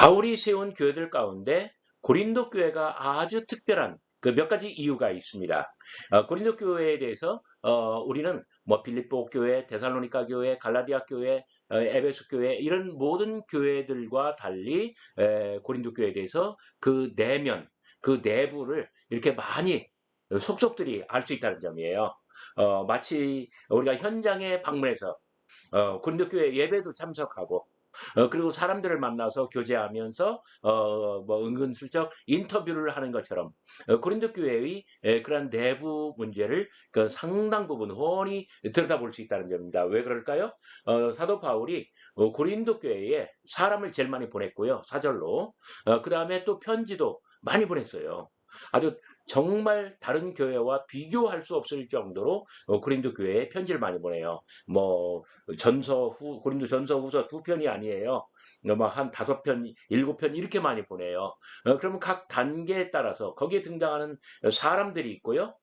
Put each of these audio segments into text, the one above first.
바울이 세운 교회들 가운데 고린도 교회가 아주 특별한 그 몇 가지 이유가 있습니다. 고린도 교회에 대해서 우리는 뭐 빌립보 교회, 데살로니가 교회, 갈라디아 교회, 에베소 교회 이런 모든 교회들과 달리 고린도 교회에 대해서 그 내면, 그 내부를 이렇게 많이 속속들이 알 수 있다는 점이에요. 마치 우리가 현장에 방문해서 고린도 교회 예배도 참석하고 그리고 사람들을 만나서 교제하면서 뭐 은근슬쩍 인터뷰를 하는 것처럼 고린도 교회의 그러한 내부 문제를 그 상당 부분 훤히 들여다볼 수 있다는 점입니다. 왜 그럴까요? 사도 바울이 고린도 교회에 사람을 제일 많이 보냈고요. 사절로. 그 다음에 또 편지도 많이 보냈어요. 아주 정말 다른 교회와 비교할 수 없을 정도로 고린도 교회에 편지를 많이 보내요. 뭐 고린도 전서 후서 두 편이 아니에요. 뭐한 5편, 7편 이렇게 많이 보내요. 그러면 각 단계에 따라서 거기에 등장하는 사람들이 있고요.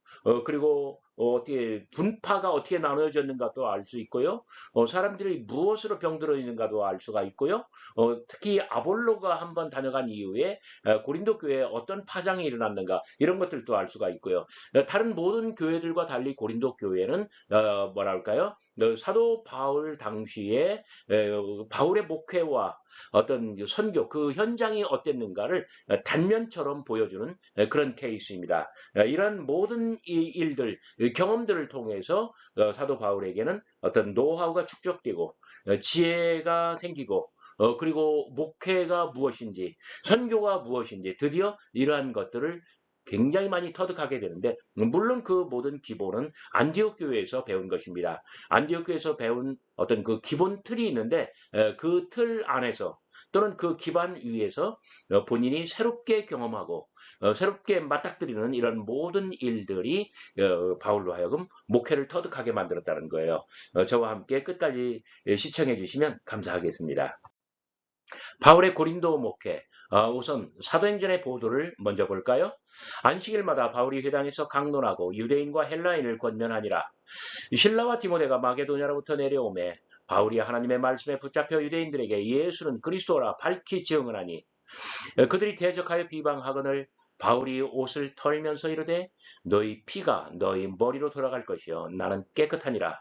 그리고 어떻게 분파가 어떻게 나눠졌는가도 알 수 있고요. 사람들이 무엇으로 병들어 있는가도 알 수가 있고요. 특히 아볼로가 한번 다녀간 이후에 고린도 교회에 어떤 파장이 일어났는가 이런 것들도 알 수가 있고요. 다른 모든 교회들과 달리 고린도 교회는 뭐랄까요? 사도 바울 당시에 바울의 목회와 어떤 선교 그 현장이 어땠는가를 단면처럼 보여주는 그런 케이스입니다. 이런 모든 일들 경험들을 통해서 사도 바울에게는 어떤 노하우가 축적되고 지혜가 생기고 그리고 목회가 무엇인지 선교가 무엇인지 드디어 이러한 것들을 굉장히 많이 터득하게 되는데 물론 그 모든 기본은 안디옥 교회에서 배운 것입니다. 안디옥 교회에서 배운 어떤 그 기본 틀이 있는데 그 틀 안에서 또는 그 기반 위에서 본인이 새롭게 경험하고 새롭게 맞닥뜨리는 이런 모든 일들이 바울로 하여금 목회를 터득하게 만들었다는 거예요. 저와 함께 끝까지 시청해 주시면 감사하겠습니다. 바울의 고린도 목회. 우선 사도행전의 보도를 먼저 볼까요? 안식일마다 바울이 회당에서 강론하고 유대인과 헬라인을 권면하니라. 실라와 디모데가 마게도냐로부터 내려오매 바울이 하나님의 말씀에 붙잡혀 유대인들에게 예수는 그리스도라 밝히 증언하니 그들이 대적하여 비방하거늘 바울이 옷을 털면서 이르되 너희 피가 너희 머리로 돌아갈 것이요 나는 깨끗하니라.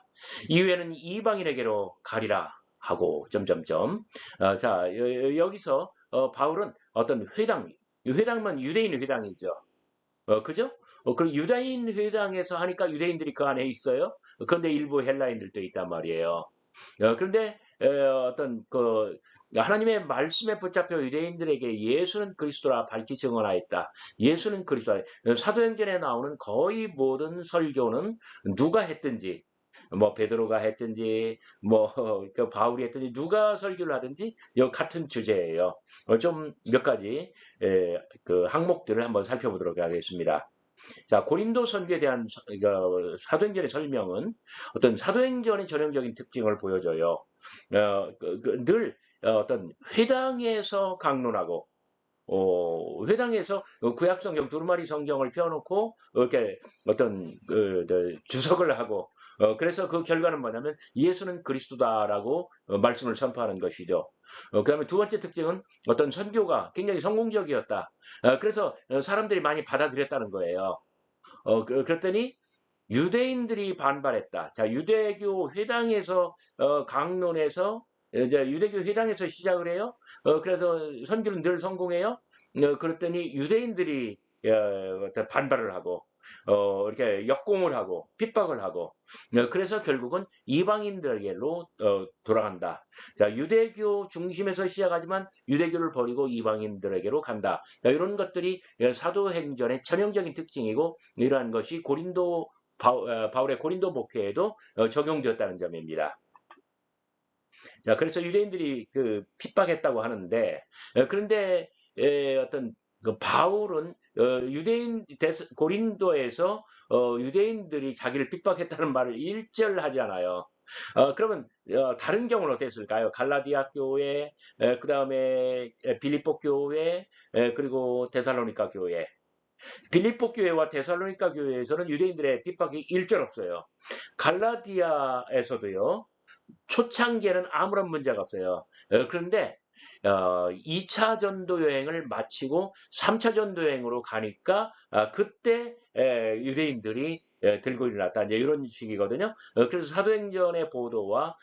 이후에는 이방인에게로 가리라 하고 점점점. 자 여기서 바울은 어떤 회당은 유대인 회당이죠. 그죠? 그리고 유다인 회당에서 하니까 유대인들이 그 안에 있어요. 그런데 일부 헬라인들도 있단 말이에요. 그런데 어떤 그 하나님의 말씀에 붙잡혀 유대인들에게 예수는 그리스도라 밝히 증언하였다. 예수는 그리스도라. 사도행전에 나오는 거의 모든 설교는 누가 했든지 뭐 베드로가 했든지 뭐 그 바울이 했든지 누가 설교를 하든지 이 같은 주제예요. 좀 몇 가지 그 항목들을 한번 살펴보도록 하겠습니다. 자, 고린도 선교에 대한 사도행전의 설명은 어떤 사도행전의 전형적인 특징을 보여줘요. 늘 어떤 회당에서 강론하고 회당에서 구약 성경 두루마리 성경을 펴놓고 이렇게 어떤 주석을 하고 그래서 그 결과는 뭐냐면 예수는 그리스도다라고 말씀을 선포하는 것이죠. 그다음에 두 번째 특징은 어떤 선교가 굉장히 성공적이었다. 그래서 사람들이 많이 받아들였다는 거예요. 그랬더니 유대인들이 반발했다. 자, 유대교 회당에서 강론에서 이제 유대교 회당에서 시작을 해요. 그래서 선교는 늘 성공해요. 그랬더니 유대인들이 반발을 하고 이렇게 역공을 하고 핍박을 하고 그래서 결국은 이방인들에게로 돌아간다. 자, 유대교 중심에서 시작하지만 유대교를 버리고 이방인들에게로 간다. 자, 이런 것들이 사도행전의 전형적인 특징이고 이러한 것이 바울의 고린도 목회에도 적용되었다는 점입니다. 자, 그래서 유대인들이 그 핍박했다고 하는데 그런데 어떤 그 바울은 고린도에서 유대인들이 자기를 핍박했다는 말을 일절하지 않아요. 그러면 다른 경우는 어땠을까요? 갈라디아 교회, 그 다음에 빌립보 교회, 그리고 데살로니가 교회. 빌립보 교회와 데살로니가 교회에서는 유대인들의 핍박이 일절 없어요. 갈라디아에서도요. 초창기에는 아무런 문제가 없어요. 그런데 2차 전도 여행을 마치고 3차 전도 여행으로 가니까 그때 유대인들이 들고 일어났다. 이제 이런 식이거든요. 그래서 사도행전의 보도와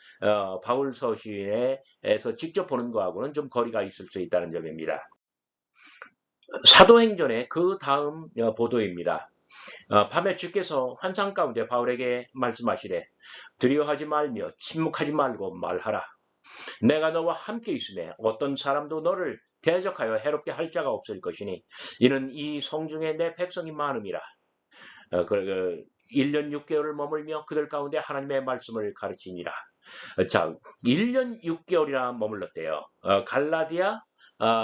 바울 서신에서 직접 보는 거하고는 좀 거리가 있을 수 있다는 점입니다. 사도행전의 그 다음 보도입니다. 밤에 주께서 환상 가운데 바울에게 말씀하시되 두려워하지 말며 침묵하지 말고 말하라. 내가 너와 함께 있음에 어떤 사람도 너를 대적하여 해롭게 할 자가 없을 것이니 이는 이 성중에 내 백성이 많음이라. 1년 6개월을 머물며 그들 가운데 하나님의 말씀을 가르치니라. 자, 1년 6개월이나 머물렀대요. 갈라디아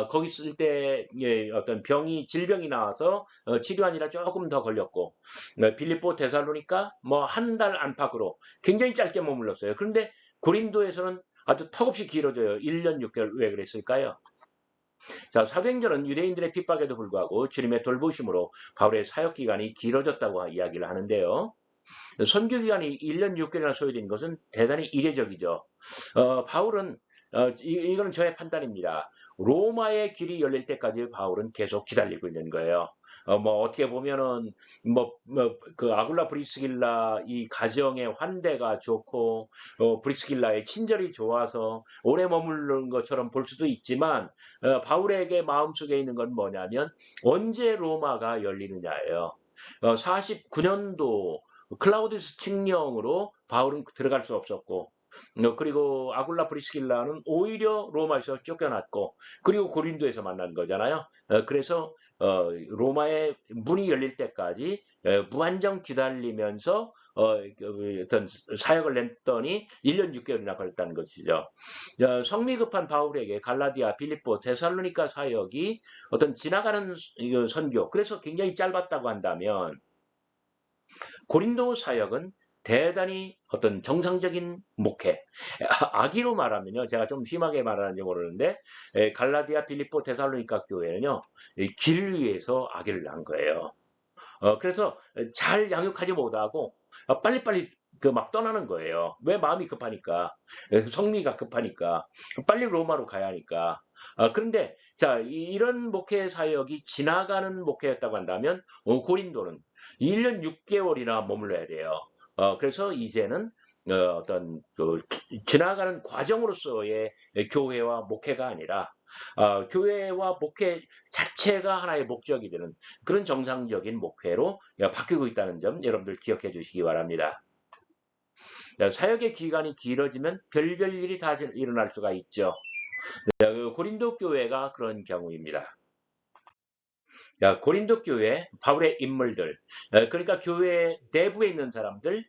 거기 있을 때 어떤 질병이 나와서 치료하느라 조금 더 걸렸고 빌립보 데살로니가 뭐 한 달 안팎으로 굉장히 짧게 머물렀어요. 그런데 고린도에서는 아주 턱없이 길어져요. 1년 6개월. 왜 그랬을까요? 자, 사도행전은 유대인들의 핍박에도 불구하고 주님의 돌보심으로 바울의 사역 기간이 길어졌다고 이야기를 하는데요. 선교 기간이 1년 6개월이나 소요된 것은 대단히 이례적이죠. 바울은 이거는 저의 판단입니다. 로마의 길이 열릴 때까지 바울은 계속 기다리고 있는 거예요. 뭐 어떻게 보면은 그 아굴라 브리스길라 이 가정의 환대가 좋고 브리스길라의 친절이 좋아서 오래 머무르는 것처럼 볼 수도 있지만 바울에게 마음속에 있는 건 뭐냐면 언제 로마가 열리느냐예요. 49년도 클라우디스 칙령으로 바울은 들어갈 수 없었고 그리고 아굴라 브리스길라는 오히려 로마에서 쫓겨났고 그리고 고린도에서 만난 거잖아요. 그래서 로마의 문이 열릴 때까지 무한정 기다리면서 어떤 사역을 냈더니 1년 6개월이나 걸렸다는 것이죠. 성미 급한 바울에게 갈라디아, 빌립보, 데살로니가 사역이 어떤 지나가는 선교, 그래서 굉장히 짧았다고 한다면 고린도 사역은 대단히 어떤 정상적인 목회, 악의로 말하면요, 제가 좀 심하게 말하는지 모르는데 갈라디아, 빌립보, 데살로니가 교회는요, 길 위에서 악의를 낳은 거예요. 그래서 잘 양육하지 못하고 빨리빨리 막 떠나는 거예요. 왜? 마음이 급하니까, 성미가 급하니까, 빨리 로마로 가야 하니까. 그런데 자, 이런 목회 사역이 지나가는 목회였다고 한다면 고린도는 1년 6개월이나 머물러야 돼요. 그래서 이제는 어떤 지나가는 과정으로서의 교회와 목회가 아니라 교회와 목회 자체가 하나의 목적이 되는 그런 정상적인 목회로 바뀌고 있다는 점 여러분들 기억해 주시기 바랍니다. 사역의 기간이 길어지면 별별 일이 다 일어날 수가 있죠. 고린도 교회가 그런 경우입니다. 고린도 교회 바울의 인물들, 그러니까 교회 내부에 있는 사람들,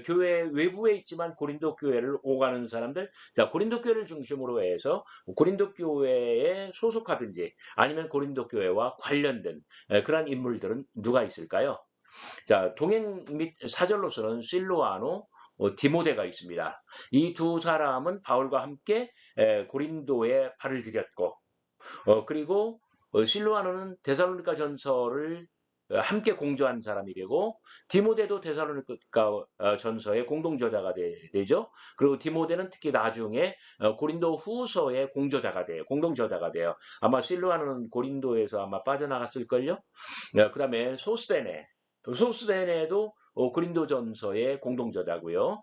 교회 외부에 있지만 고린도 교회를 오가는 사람들, 자, 고린도 교회를 중심으로 해서 고린도 교회에 소속하든지 아니면 고린도 교회와 관련된 그러한 인물들은 누가 있을까요? 자, 동행 및 사절로서는 실로아노, 디모데가 있습니다. 이 두 사람은 바울과 함께 고린도에 발을 들였고, 그리고 실로아노는 데살로니가 전서를 함께 공저한 사람이 되고 디모데도 데살로니가 전서의 공동 저자가 되죠. 그리고 디모데는 특히 나중에 고린도 후서의 공저자가 돼요. 공동 저자가 돼요. 아마 실로아노는 고린도에서 아마 빠져나갔을걸요. 그다음에 소스데네도 고린도 전서의 공동 저자고요.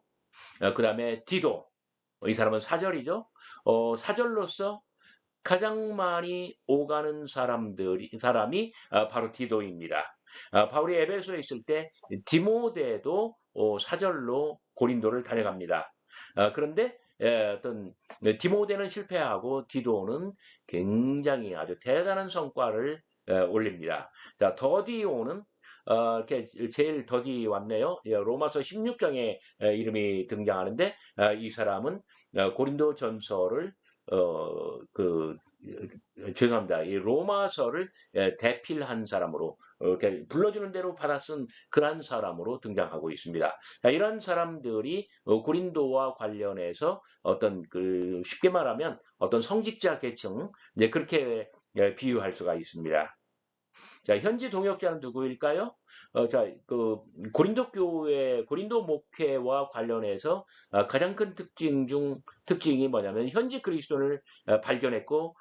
그다음에 디도, 이 사람은 사절이죠. 사절로서 가장 많이 오가는 사람이 바로 디도입니다. 바울이 에베소에 있을 때 디모데도 사절로 고린도를 다녀갑니다. 그런데 어떤 디모데는 실패하고 디도는 굉장히 아주 대단한 성과를 올립니다. 자, 더디오는 이렇게 제일 더디 왔네요. 로마서 16장에 이름이 등장하는데 이 사람은 고린도 전서를 죄송합니다. 이 로마서를 대필한 사람으로 이렇게 불러주는 대로 받아 쓴 그런 사람으로 등장하고 있습니다. 자, 이런 사람들이 고린도와 관련해서 어떤 쉽게 말하면 어떤 성직자 계층 이제 그렇게 비유할 수가 있습니다. 자, 현지 동역자는 누구일까요? 자, 고린도 교회, 고린도 목회와 관련해서 가장 큰 특징이 뭐냐면 현지 그리스도를 발견했고,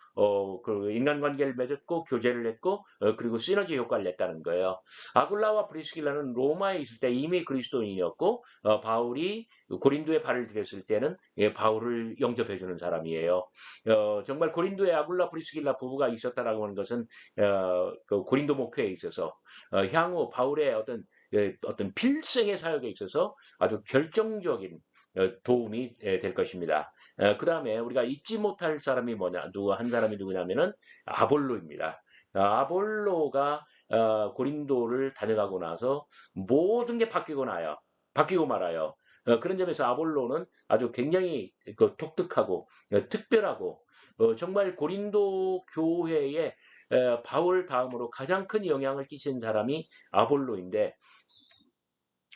그 인간관계를 맺었고, 교제를 했고, 그리고 시너지 효과를 냈다는 거예요. 아굴라와 브리스길라는 로마에 있을 때 이미 그리스도인이었고, 바울이 고린도에 발을 들였을 때는 바울을 영접해주는 사람이에요. 정말 고린도에 아굴라 브리스길라 부부가 있었다라고 하는 것은 그 고린도 목회에 있어서 향후 바울의 어떤 필생의 사역에 있어서 아주 결정적인 도움이 될 것입니다. 그 다음에 우리가 잊지 못할 사람이 한 사람이 누구냐면은 아볼로입니다. 아볼로가 고린도를 다녀가고 나서 모든 게 바뀌고 말아요. 그런 점에서 아볼로는 아주 굉장히 독특하고 특별하고 정말 고린도 교회에 바울 다음으로 가장 큰 영향을 끼친 사람이 아볼로인데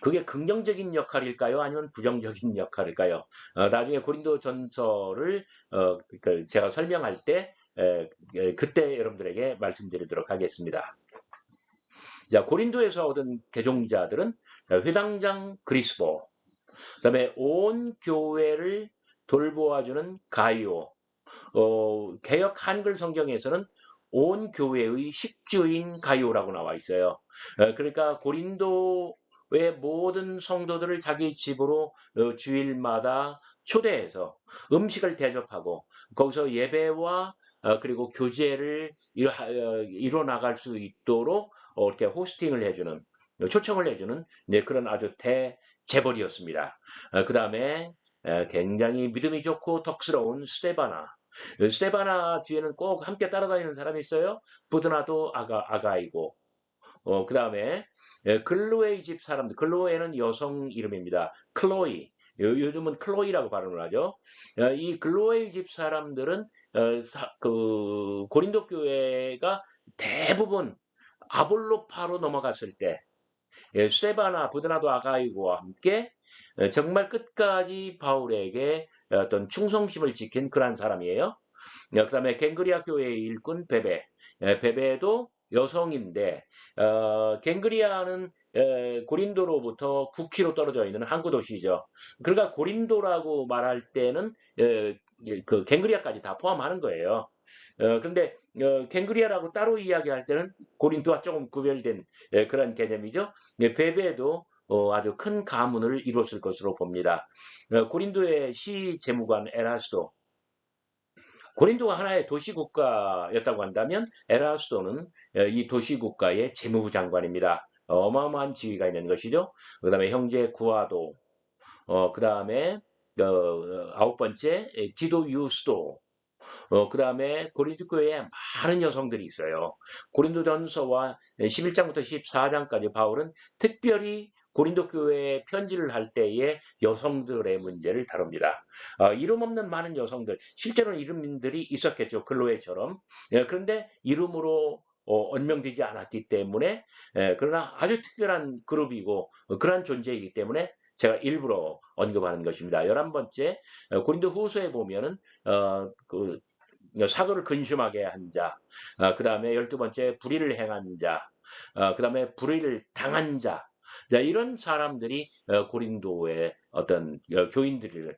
그게 긍정적인 역할일까요? 아니면 부정적인 역할일까요? 나중에 고린도 전서를 제가 설명할 때 그때 여러분들에게 말씀드리도록 하겠습니다. 자, 고린도에서 얻은 개종자들은 회당장 그리스보, 그다음에 온 교회를 돌보아주는 가이오, 개역 한글 성경에서는 온 교회의 식주인 가이오라고 나와 있어요. 그러니까 고린도의 모든 성도들을 자기 집으로 주일마다 초대해서 음식을 대접하고 거기서 예배와 그리고 교제를 이뤄 나갈 수 있도록 이렇게 호스팅을 해주는 초청을 해주는 그런 아주 대재벌이었습니다. 그 다음에 굉장히 믿음이 좋고 덕스러운 스테바나 뒤에는 꼭 함께 따라다니는 사람이 있어요. 부드나도 아가이고 그 다음에 글로의 집 사람들, 글로에는 여성 이름입니다. 클로이, 요즘은 클로이라고 발음을 하죠. 이 글로의 집 사람들은 그 고린도 교회가 대부분 아볼로파로 넘어갔을 때 스테바나, 부드나도 아가이고와 함께 정말 끝까지 바울에게 어떤 충성심을 지킨 그러한 사람이에요. 그 다음에 갱그리아 교회의 일꾼 베베도 여성인데 갱그리아는 고린도로부터 9km 떨어져 있는 항구 도시죠. 그러니까 고린도라고 말할 때는 그 갱그리아까지 다 포함하는 거예요. 그런데 갱그리아라고 따로 이야기할 때는 고린도와 조금 구별된 그런 개념이죠. 베베도 아주 큰 가문을 이뤘을 것으로 봅니다. 고린도의 시 재무관 에라스도, 고린도가 하나의 도시국가였다고 한다면 에라스도는 이 도시국가의 재무부 장관입니다. 어마어마한 지위가 있는 것이죠. 그 다음에 형제 구아도, 그 다음에 아홉 번째 디도 유스도, 그 다음에 고린도 교회에 많은 여성들이 있어요. 고린도전서와 11장부터 14장까지 바울은 특별히 고린도 교회에 편지를 할 때에 여성들의 문제를 다룹니다. 이름 없는 많은 여성들, 실제로는 이름들이 있었겠죠. 글로에처럼. 그런데 이름으로 언명되지 않았기 때문에 그러나 아주 특별한 그룹이고 그러한 존재이기 때문에 제가 일부러 언급하는 것입니다. 11번째 고린도 후서에 보면은 그 사도를 근심하게 한 자, 그 다음에 12번째 불의를 행한 자, 그 다음에 불의를 당한 자, 자, 이런 사람들이 고린도의 어떤 교인들을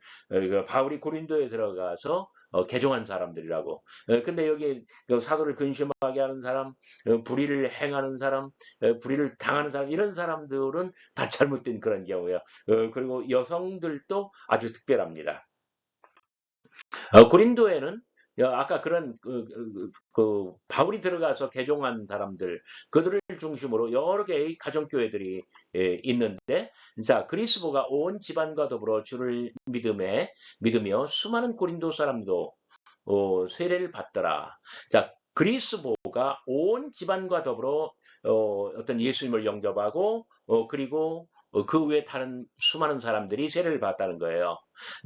바울이 고린도에 들어가서 개종한 사람들이라고. 근데 여기 사도를 근심하게 하는 사람, 불의를 행하는 사람, 불의를 당하는 사람 이런 사람들은 다 잘못된 그런 경우예요. 그리고 여성들도 아주 특별합니다. 고린도에는 아까 그런 바울이 들어가서 개종한 사람들 그들을 중심으로 여러 개의 가정교회들이 있는데 자 그리스도가 온 집안과 더불어 주를 믿으며 수많은 고린도 사람도 세례를 받더라. 자 그리스도가 온 집안과 더불어 어떤 예수님을 영접하고 그리고 그 외에 다른 수많은 사람들이 세례를 받았다는 거예요.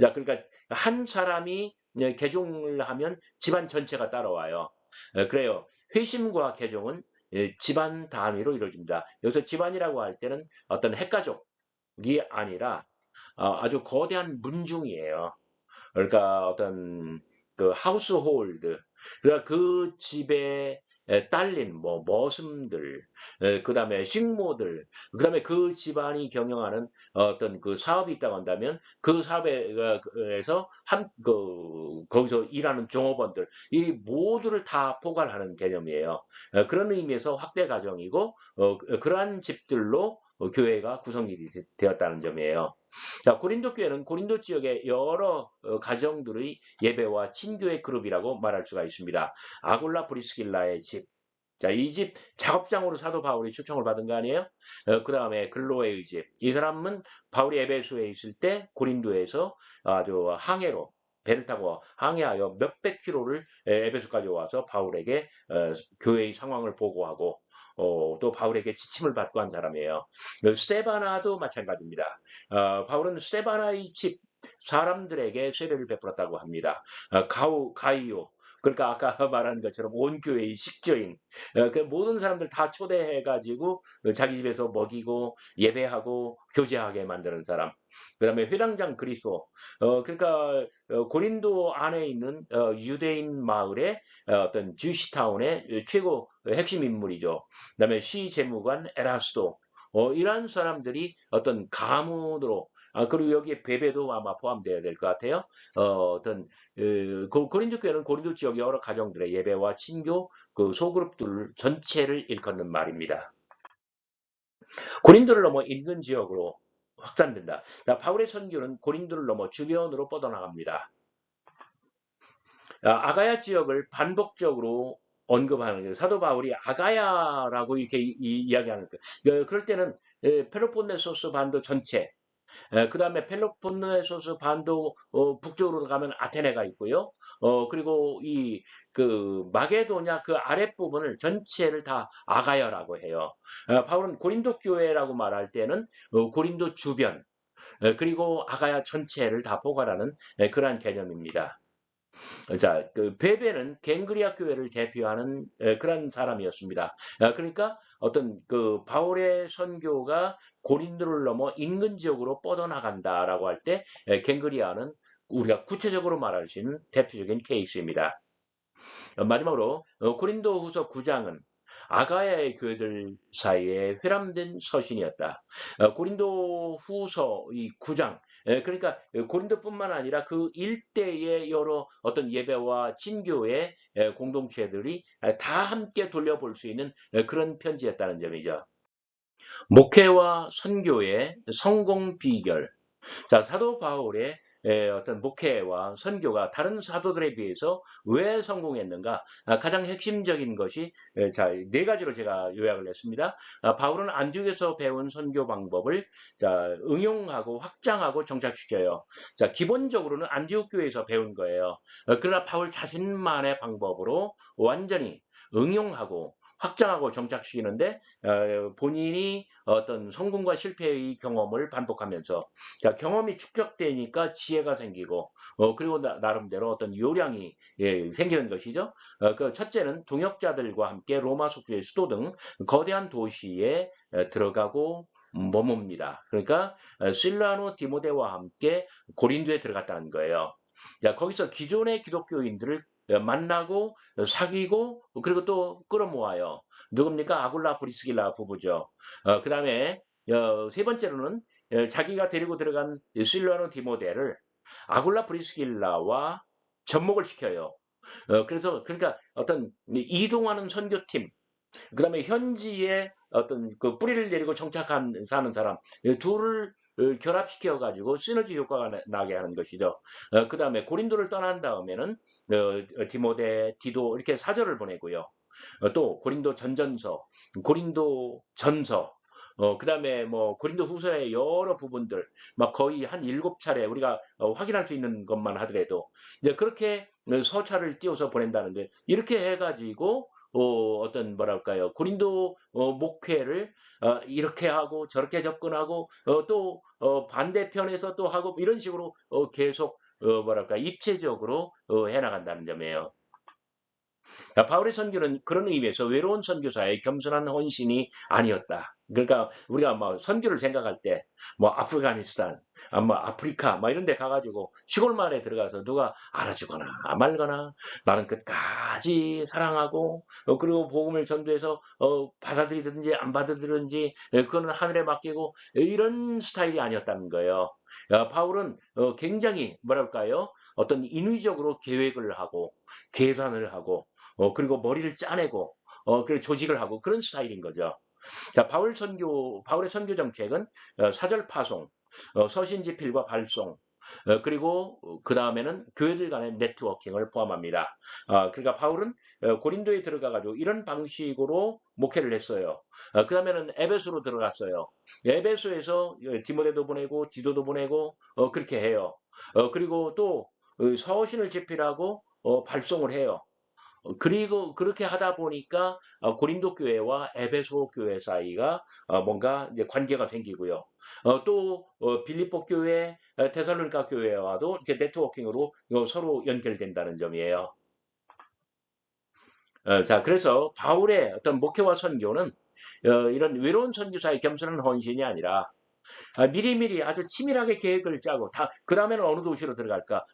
자 그러니까 한 사람이 개종을 하면 집안 전체가 따라와요. 그래요. 회심과 개종은 집안 단위로 이루어집니다. 여기서 집안이라고 할 때는 어떤 핵가족이 아니라 아주 거대한 문중이에요. 그러니까 어떤 그 하우스홀드. 그러니까 그 집에 딸린 뭐 머슴들, 그다음에 식모들, 그다음에 그 집안이 경영하는 어떤 그 사업이 있다고 한다면 그 사업에서 거기서 일하는 종업원들 이 모두를 다 포괄하는 개념이에요. 그런 의미에서 확대 가정이고 그러한 집들로 교회가 구성이 되었다는 점이에요. 자, 고린도 교회는 고린도 지역의 여러 가정들의 예배와 친교의 그룹이라고 말할 수가 있습니다. 아굴라 브리스길라의 집. 자, 이 집 작업장으로 사도 바울이 초청을 받은 거 아니에요? 그 다음에 글로에의 집. 이 사람은 바울이 에베소에 있을 때 고린도에서 아주 항해로 배를 타고 항해하여 몇백 킬로를 에베소까지 와서 바울에게 교회의 상황을 보고하고 또 바울에게 지침을 받고 한 사람이에요. 스테바나도 마찬가지입니다. 바울은 스테바나의 집 사람들에게 세례를 베풀었다고 합니다. 가이오, 그러니까 아까 말한 것처럼 온 교회의 식조인, 그 모든 사람들 다 초대해가지고 자기 집에서 먹이고 예배하고 교제하게 만드는 사람. 그다음에 회당장 그리스도, 그러니까 고린도 안에 있는 유대인 마을의 어떤 주시타운의 최고 핵심 인물이죠. 그다음에 시재무관 에라스도, 이러한 사람들이 어떤 가문으로 그리고 여기에 베베도 아마 포함되어야 될 것 같아요. 어떤 고린도 교회는 고린도 지역 여러 가정들의 예배와 친교 그 소그룹들 전체를 일컫는 말입니다. 고린도를 넘어 인근 지역으로 확산된다. 바울의 선교는 고린도를 넘어 주변으로 뻗어나갑니다. 아가야 지역을 반복적으로 언급하는 거예요. 사도 바울이 아가야라고 이렇게 이야기하는 거예요. 그럴 때는 펠로폰네소스 반도 전체, 그 다음에 펠로폰네소스 반도 북쪽으로 가면 아테네가 있고요. 그리고 그 마게도냐 그 아랫부분을 전체를 다 아가야라고 해요. 바울은 고린도 교회라고 말할 때는 고린도 주변, 그리고 아가야 전체를 다 포괄하는 그러한 개념입니다. 자, 그 베베는 갱그리아 교회를 대표하는 그런 사람이었습니다. 그러니까 어떤 그 바울의 선교가 고린도를 넘어 인근 지역으로 뻗어나간다라고 할 때 갱그리아는 우리가 구체적으로 말할 수 있는 대표적인 케이스입니다. 마지막으로 고린도후서 9장은 아가야의 교회들 사이에 회람된 서신이었다. 고린도 후서 이 9장, 그러니까 고린도뿐만 아니라 그 일대의 여러 어떤 예배와 친교의 공동체들이 다 함께 돌려볼 수 있는 그런 편지였다는 점이죠. 목회와 선교의 성공 비결. 자, 사도 바울의 어떤 목회와 선교가 다른 사도들에 비해서 왜 성공했는가? 가장 핵심적인 것이 자, 네 가지로 제가 요약을 했습니다. 바울은 안디옥에서 배운 선교 방법을 자, 응용하고 확장하고 정착시켜요. 자, 기본적으로는 안디옥 교회에서 배운 거예요. 그러나 바울 자신만의 방법으로 완전히 응용하고 확장하고 정착시키는데 본인이 어떤 성공과 실패의 경험을 반복하면서 자, 경험이 축적되니까 지혜가 생기고 그리고 나름대로 어떤 요량이 생기는 것이죠. 그 첫째는 동역자들과 함께 로마 속주의 수도 등 거대한 도시에 들어가고 머뭅니다. 그러니까 실라노 디모데와 함께 고린도에 들어갔다는 거예요. 자, 거기서 기존의 기독교인들을 만나고 사귀고 그리고 또 끌어모아요. 누굽니까? 아굴라 브리스길라 부부죠. 그 다음에 세 번째로는 자기가 데리고 들어간 실라노 디모데를 아굴라 브리스길라와 접목을 시켜요. 그래서 그러니까 어떤 이동하는 선교팀, 그다음에 현지에 어떤 그 뿌리를 내리고 정착한 사는 사람 둘을 결합시켜 가지고 시너지 효과가 나게 하는 것이죠. 그다음에 고린도를 떠난 다음에는 디모데, 디도 이렇게 사절을 보내고요. 또 고린도 전전서, 고린도 전서, 그다음에 뭐 고린도 후서의 여러 부분들 막 거의 한 7차례 우리가 확인할 수 있는 것만 하더라도 이제 그렇게 서차를 띄워서 보낸다는데 이렇게 해가지고 어떤 뭐랄까요 고린도 목회를 이렇게 하고 저렇게 접근하고 또 반대편에서 또 하고 이런 식으로 계속 뭐랄까 입체적으로 해나간다는 점이에요. 바울의 선교는 그런 의미에서 외로운 선교사의 겸손한 헌신이 아니었다. 그러니까 우리가 뭐 선교를 생각할 때 뭐 아프가니스탄, 뭐 아프리카 막 이런 데 가가지고 시골 마을에 들어가서 누가 알아주거나 말거나 나는 끝까지 사랑하고 그리고 복음을 전도해서 받아들이든지 안 받아들이든지 그거는 하늘에 맡기고 이런 스타일이 아니었다는 거예요. 바울은 굉장히 뭐랄까요? 어떤 인위적으로 계획을 하고 계산을 하고 그리고 머리를 짜내고 그리고 조직을 하고 그런 스타일인 거죠. 자, 바울의 선교 정책은 사절 파송, 서신 지필과 발송, 그리고 그 다음에는 교회들 간의 네트워킹을 포함합니다. 그러니까 바울은 고린도에 들어가가지고 이런 방식으로 목회를 했어요. 그 다음에는 에베소로 들어갔어요. 에베소에서 디모데도 보내고 디도도 보내고 그렇게 해요. 그리고 또 서신을 집필하고 발송을 해요. 그리고 그렇게 하다 보니까 고린도 교회와 에베소 교회 사이가 뭔가 이제 관계가 생기고요. 또 빌립보 교회, 데살로니가 교회와도 이렇게 네트워킹으로 서로 연결된다는 점이에요. 자, 그래서 바울의 어떤 목회와 선교는 이런 외로운 선교사의 겸손한 헌신이 아니라 미리미리 아주 치밀하게 계획을 짜고 그 다음에는 어느 도시로 들어갈까?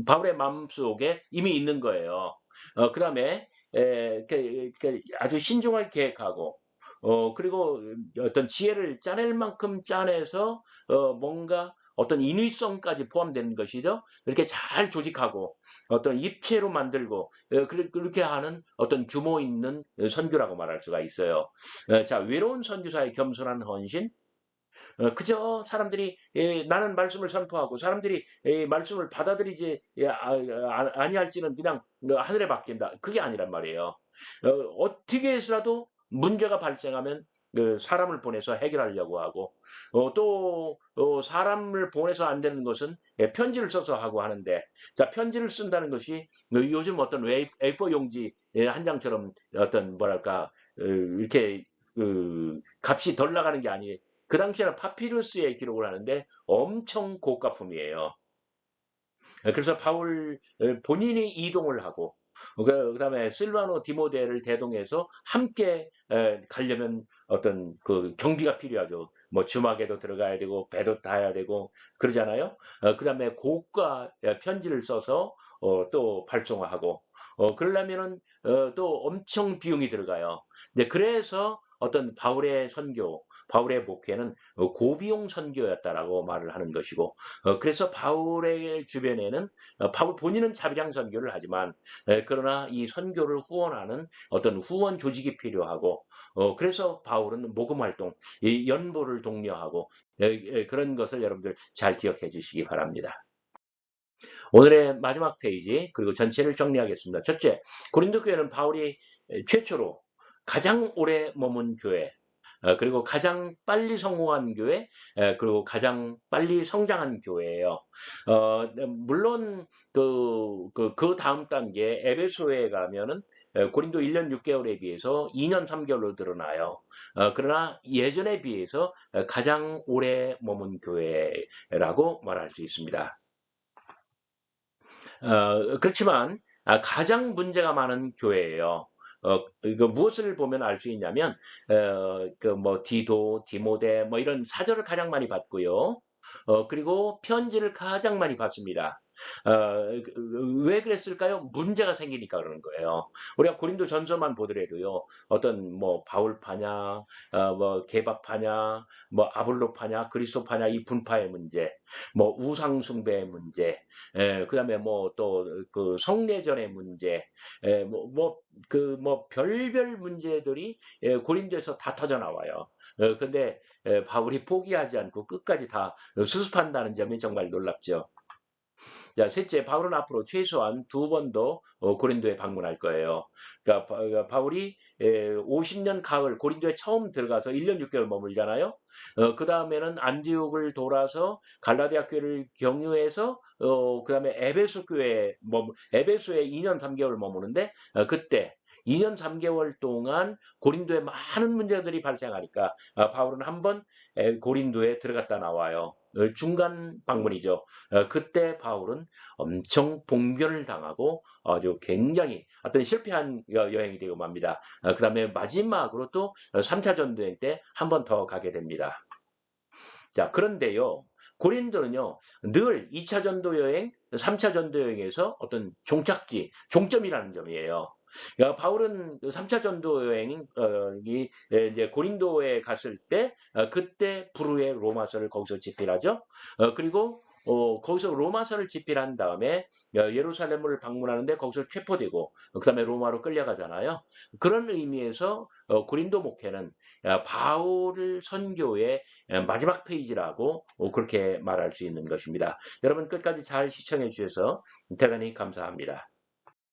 바울의 마음속에 이미 있는 거예요. 그 다음에 아주 신중하게 계획하고 그리고 어떤 지혜를 짜낼 만큼 짜내서 뭔가 어떤 인위성까지 포함되는 것이죠. 이렇게 잘 조직하고 어떤 입체로 만들고 그렇게 하는 어떤 규모 있는 선교라고 말할 수가 있어요. 자, 외로운 선교사의 겸손한 헌신, 그저 사람들이 나는 말씀을 선포하고 사람들이 말씀을 받아들이지 아니할지는 그냥 하늘에 맡긴다. 그게 아니란 말이에요. 어떻게 해서라도 문제가 발생하면 사람을 보내서 해결하려고 하고 또 사람을 보내서 안 되는 것은 편지를 써서 하고 하는데 자 편지를 쓴다는 것이 요즘 어떤 A4 용지 한 장처럼 어떤 뭐랄까 이렇게 값이 덜 나가는 게 아니에요. 그 당시에는 파피루스에 기록을 하는데 엄청 고가품이에요. 그래서 바울 본인이 이동을 하고 그다음에 실바노 디모데를 대동해서 함께 가려면 어떤 그 경비가 필요하죠. 뭐 주막에도 들어가야 되고 배도 타야 되고 그러잖아요. 그다음에 고가 편지를 써서 또 발송하고 그러려면은 또 엄청 비용이 들어가요. 근데 그래서 어떤 바울의 선교, 바울의 목회는 고비용 선교였다라고 말을 하는 것이고 그래서 바울의 주변에는 바울 본인은 자비량 선교를 하지만 그러나 이 선교를 후원하는 어떤 후원 조직이 필요하고 그래서 바울은 모금 활동, 이 연보를 독려하고 그런 것을 여러분들 잘 기억해 주시기 바랍니다. 오늘의 마지막 페이지 그리고 전체를 정리하겠습니다. 첫째, 고린도 교회는 바울이 최초로 가장 오래 머문 교회, 그리고 가장 빨리 성공한 교회, 그리고 가장 빨리 성장한 교회예요. 물론 그 다음 단계 에베소에 가면은 고린도 1년 6개월에 비해서 2년 3개월로 늘어나요. 그러나 예전에 비해서 가장 오래 머문 교회라고 말할 수 있습니다. 그렇지만 가장 문제가 많은 교회예요. 이거 무엇을 보면 알 수 있냐면 뭐 디도, 디모데 뭐 이런 사절을 가장 많이 받고요. 그리고 편지를 가장 많이 받습니다. 왜 그랬을까요? 문제가 생기니까 그러는 거예요. 우리가 고린도 전서만 보더라도요. 어떤 뭐 바울파냐, 뭐 개바파냐, 뭐 아볼로파냐, 그리스도파냐 이 분파의 문제, 뭐 우상 숭배의 문제, 그다음에 뭐 또 그 성례전의 문제, 뭐 별별 문제들이 고린도에서 다 터져 나와요. 근데 바울이 포기하지 않고 끝까지 다 수습한다는 점이 정말 놀랍죠. 자, 셋째, 바울은 앞으로 최소한 2번 더 고린도에 방문할 거예요. 그러니까 바울이 50년 가을 고린도에 처음 들어가서 1년 6개월 머물잖아요. 그 다음에는 안디옥을 돌아서 갈라디아 교회를 경유해서 그다음에 에베소에 2년 3개월 머무는데 그때 2년 3개월 동안 고린도에 많은 문제들이 발생하니까 바울은 한번 고린도에 들어갔다 나와요. 중간 방문이죠. 그때 바울은 엄청 봉변을 당하고 아주 굉장히 어떤 실패한 여행이 되고 맙니다. 그 다음에 마지막으로 또 3차 전도행 때 한 번 더 가게 됩니다. 자, 그런데요. 고린도는요, 늘 2차 전도 여행, 3차 전도 여행에서 어떤 종착지, 종점이라는 점이에요. 야, 바울은 3차 전도 여행이 이제 고린도에 갔을 때 그때 불후의 로마서를 거기서 집필하죠. 그리고 거기서 로마서를 집필한 다음에 예루살렘을 방문하는데 거기서 체포되고 그다음에 로마로 끌려가잖아요. 그런 의미에서 고린도 목회는 바울 선교의 마지막 페이지라고 그렇게 말할 수 있는 것입니다. 여러분 끝까지 잘 시청해 주셔서 대단히 감사합니다.